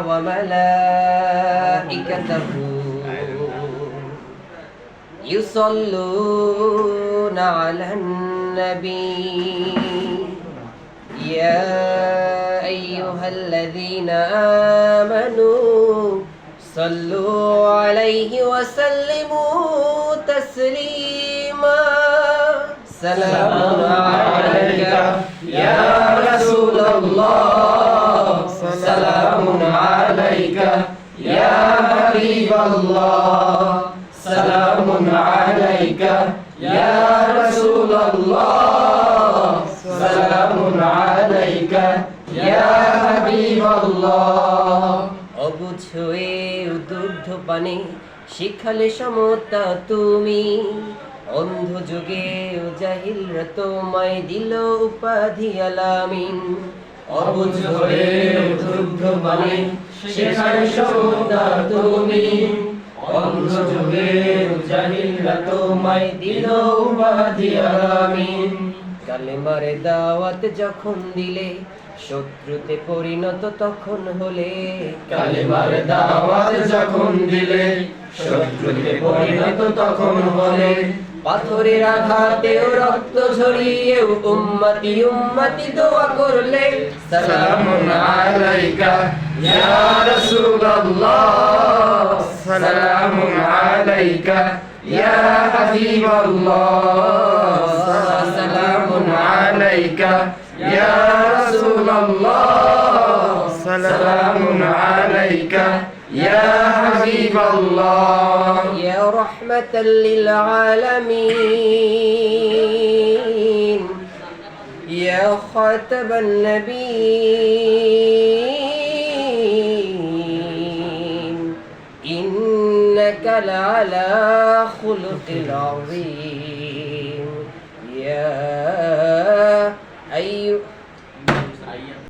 وملائكته يصلون على النبي يا أيها الذين آمنوا صلوا عليه وسلموا تسليما سلام عليك يا رسول الله سلام عليك يا حبيب الله سلام عليك يا رسول الله سلام عليك يا حبيب الله অবুঝ হয়ে উদ্দুগ্ধ পানে শিখালে সমতা তুমি অন্ধ যুগে জাহিলরা তোমায় দিল উপাধি আলামিন অবুঝ হয়ে উদ্দুগ্ধ পানে শিখালে সমতা তুমি অন্ধ যুগে জাহিলরা তোমায় দিল উপাধি আলামিন কালেমার দাওয়াত যখন দিলে শত্রুতে পরিণত তখন হলে কালেমার দাওয়াত যখন দিলে শত্রুতে পরিণত তখন হলে পাথরের আঘাতেও রক্ত ঝরিয়েও উম্মতি উম্মতি দোয়া করলে সালামুন আলাইকা ইয়া রাসূলুল্লাহ সালামুন আলাইকা ইয়া হাবিবাল্লাহ সালামুন আলাইকা ইয়া রাসূলুল্লাহ সালামুন আলাইকা يا حبيب الله يا رحمة للعالمين يا خاتم النبيين إنك لعلى خلق عظيم يا